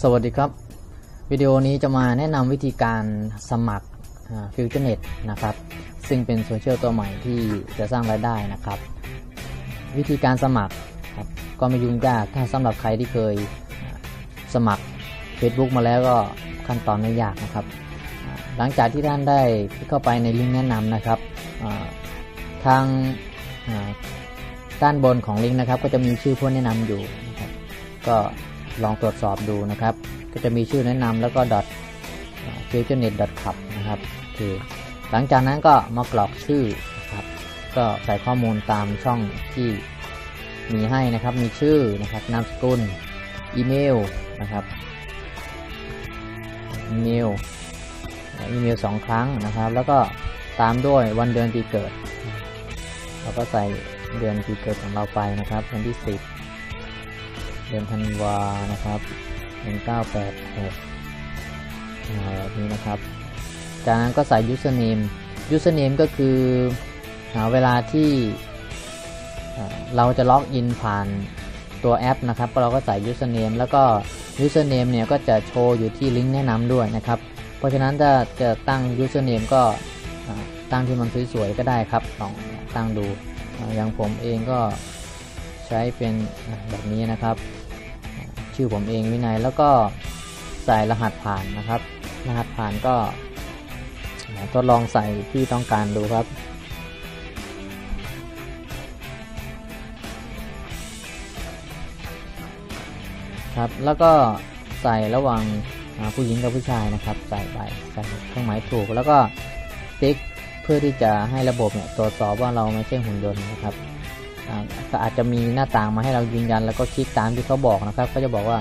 สวัสดีครับวิดีโอนี้จะมาแนะนำวิธีการสมัครFutureNet นะครับซึ่งเป็นโซเชียลตัวใหม่ที่จะสร้างรายได้นะครับวิธีการสมัครครับก็ไม่ยุ่งยากถ้าสำหรับใครที่เคยสมัคร Facebook มาแล้วก็ขั้นตอนไม่ยากนะครับหลังจากที่ท่านได้เข้าไปในลิงก์แนะนำนะครับทางด้านบนของลิงก์นะครับก็จะมีชื่อผู้แนะนำอยู่นะครับก็ลองตรวจสอบดูนะครับก็จะมีชื่อแนะนำแล้วก็ futurenet.club นะครับคือหลังจากนั้นก็มากรอกชื่อนะครับก็ใส่ข้อมูลตามช่องที่มีให้นะครับมีชื่อนะครับนามสกุลอีเมลนะครับอีเมล2 ครั้งนะครับแล้วก็ตามด้วยวันเดือนปีเกิดเราก็ใส่เดือนปีเกิดของเราไปนะครับวันที่10เดือนธันวานะครับ1986นี้นะครับจากนั้นก็ใส่ username ก็คือเวลาที่เราจะล็อกอินผ่านตัวแอปนะครับเราก็ใส่ username แล้วก็ username เนี่ยก็จะโชว์อยู่ที่ลิงก์แนะนำด้วยนะครับเพราะฉะนั้นถ้าจะตั้ง username ก็ตั้งที่มันสวยๆก็ได้ครับลองตั้งดูอย่างผมเองก็ใช้เป็นแบบนี้นะครับชื่อผมเองวินัยแล้วก็ใส่รหัสผ่านนะครับรหัสผ่านก็ทดลองใส่ที่ต้องการดูครับแล้วก็ใส่ระหว่างผู้หญิงกับผู้ชายนะครับใส่ไปใส่เครื่องหมายถูกแล้วก็ติ๊กเพื่อที่จะให้ระบบเนี่ยตรวจสอบว่าเราไม่ใช่หุ่นยนต์นะครับก็อาจจะมีหน้าต่างมาให้เรายืนยันแล้วก็คลิกตามที่เขาบอกนะครับก็จะบอกว่า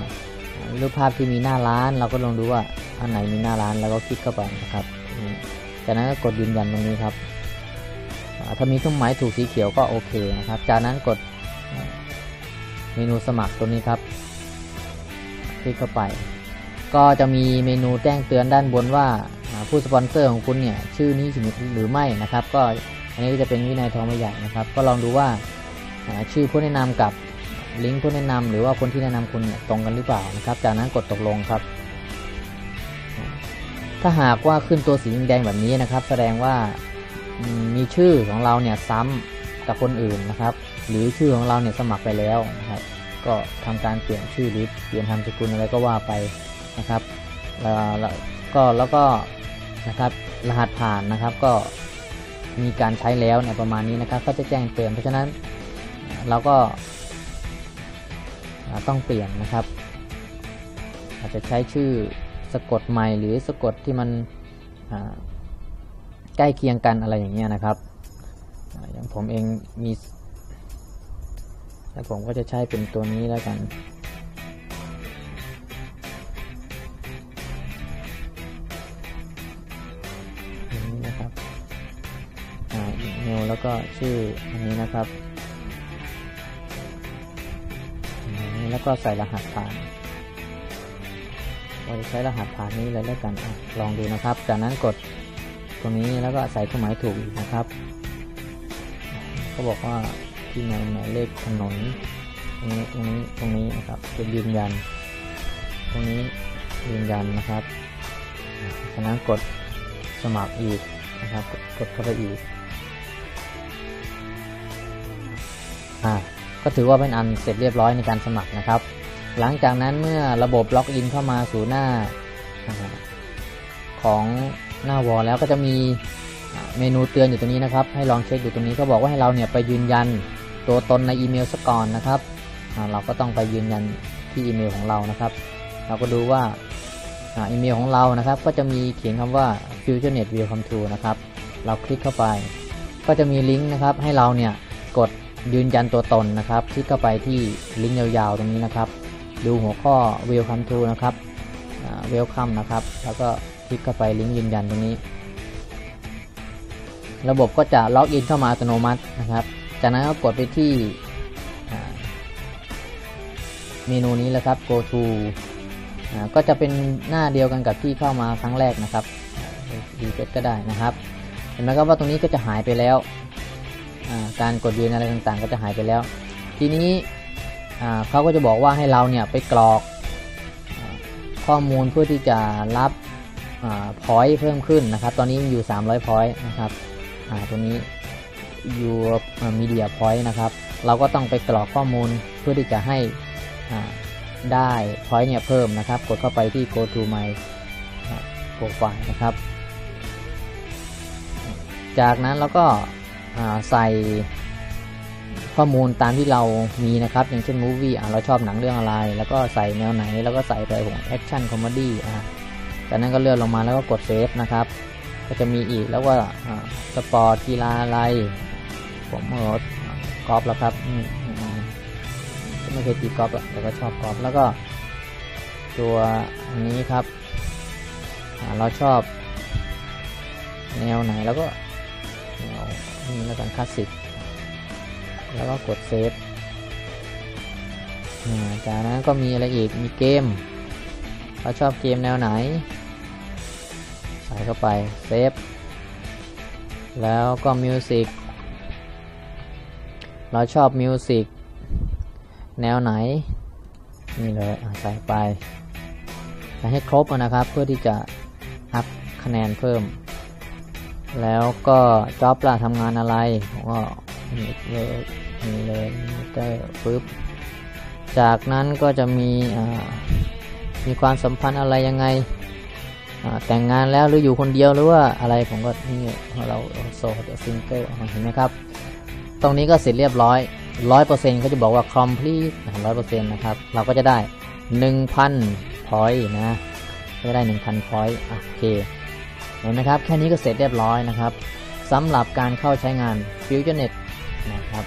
รูปภาพที่มีหน้าร้านเราก็ลองดูว่าอันไหนมีหน้าร้านแล้วก็คลิกเข้าไปนะครับจากนั้นก็กดยืนยันตรงนี้ครับถ้ามีเครื่องหมายถูกสีเขียวก็โอเคนะครับจากนั้นกดเมนูสมัครตัวนี้ครับคลิกเข้าไปก็จะมีเมนูแจ้งเตือนด้านบนว่าผู้สปอนเซอร์ของคุณเนี่ยชื่อนี้หรือไม่นะครับก็อันนี้ก็จะเป็นวินัยทองไม่ใหญ่นะครับก็ลองดูว่าชื่อผู้แนะนำกับลิงก์ผู้แนะนำหรือว่าคนที่แนะนำคุณตรงกันหรือเปล่านะครับจากนั้นกดตกลงครับถ้าหากว่าขึ้นตัวสีแดงแบบนี้นะครับแสดงว่ามีชื่อของเราเนี่ยซ้ำกับคนอื่นนะครับหรือชื่อของเราเนี่ยสมัครไปแล้วนะครับก็ทำการเปลี่ยนชื่อหรือเปลี่ยนนามสกุลอะไรก็ว่าไปนะครับแล้วก็นะครับรหัสผ่านนะครับก็มีการใช้แล้วเนี่ยประมาณนี้นะครับก็จะแจ้งเตือนเพราะฉะนั้นเราก็ต้องเปลี่ยนนะครับอาจจะใช้ชื่อสะกดใหม่หรือสะกดที่มันใกล้เคียงกันอะไรอย่างเงี้ยนะครับอย่างผมเองมีแต่ผมก็จะใช้เป็นตัวนี้แล้วกันนี้นะครับอีเมลแล้วก็ชื่ออันนี้นะครับแล้วก็ใส่รหัสผ่านเราจะใช้รหัสผ่านนี้เลยแล้วกันลองดูนะครับจากนั้นกดตรงนี้แล้วก็ใส่เครื่องหมายถูกอีกนะครับเขาบอกว่าที่หมายเลขถนนตรงนี้นะครับจะยืนยันตรงนี้ยืนยันนะครับจากนั้นกดสมัครอีกนะครับกดเข้าไปอีกก็ถือว่าเป็นอันเสร็จเรียบร้อยในการสมัครนะครับหลังจากนั้นเมื่อระบบล็อกอินเข้ามาสู่หน้าของหน้าวอลแล้วก็จะมีเมนูเตือนอยู่ตรงนี้นะครับให้ลองเช็คดูตรงนี้ก็บอกว่าให้เราเนี่ยไปยืนยันตัวตนในอีเมลซะก่อนนะครับเราก็ต้องไปยืนยันที่อีเมลของเรานะครับเราก็ดูว่าอีเมลของเรานะครับก็จะมีเขียนคำว่า FutureNet Welcome to นะครับเราคลิกเข้าไปก็จะมีลิงก์นะครับให้เราเนี่ยกดยืนยันตัวตนนะครับคลิกเข้าไปที่ลิงก์ยาวๆตรงนี้นะครับดูหัวข้อ Welcome to นะครับWelcome นะครับแล้วก็คลิกเข้าไปลิงก์ยืนยันตรงนี้ระบบก็จะล็อกอินเข้ามาอัตโนมัตินะครับจากนั้นก็กดไปที่เมนูนี้แล้วครับ Go to ก็จะเป็นหน้าเดียวกันกับที่เข้ามาครั้งแรกนะครับรีเฟรชก็ได้นะครับเห็นไหมครับว่าตรงนี้ก็จะหายไปแล้วการกดยืนอะไรต่างๆก็จะหายไปแล้วทีนี้เขาก็จะบอกว่าให้เราเนี่ยไปกรอก ข้อมูลเพื่อที่จะรับpoint เพิ่มขึ้นนะครับตอนนี้มีอยู่300 point นะครับตัวนี้ your media point นะครับเราก็ต้องไปกรอกข้อมูลเพื่อที่จะให้ได้ point เนี่ยเพิ่มนะครับกดเข้าไปที่ go to my profile นะครับจากนั้นเราก็ใส่ข้อมูลตามที่เรามีนะครับอย่างเช่น movie เราชอบหนังเรื่องอะไรแล้วก็ใส่แนวไหนแล้วก็ใส่ไปของ action comedy จากนั้นก็เลื่อนลงมาแล้วก็กดเซฟนะครับก็จะมีอีกแล้วว่าสปอร์ตกีฬาอะไรผมกอล์ฟแล้วครับไม่เคยตีกอล์ฟแต่ก็ชอบกอล์ฟแล้วก็ตัวนี้ครับเราชอบแนวไหนแล้วก็แนวนี้แล้วกันคลาสสิกแล้วก็กดเซฟจากนั้นก็มีอะไรอีกมีเกมเราชอบเกมแนวไหนใส่เข้าไปเซฟแล้วก็มิวสิกเราชอบมิวสิกแนวไหนนี่เลยใส่ไปใส่ให้ครบนะครับเพื่อที่จะอัพคะแนนเพิ่มแล้วก็จ็อบล่ะทำงานอะไรผมก็นี่เลยก็ปึ๊บจากนั้นก็จะมีความสัมพันธ์อะไรยังไงแต่งงานแล้วหรืออยู่คนเดียวหรือว่าอะไรผมก็นี่เราโสดซิงเกิลเห็นไหมครับตรงนี้ก็เสร็จเรียบร้อย 100% เขาจะบอกว่า complete 100% นะครับเราก็จะได้ 1,000 point นะจะได้ 1,000 point โอเคเห็นไหมครับแค่นี้ก็เสร็จเรียบร้อยนะครับสำหรับการเข้าใช้งาน FusionNet นะครับ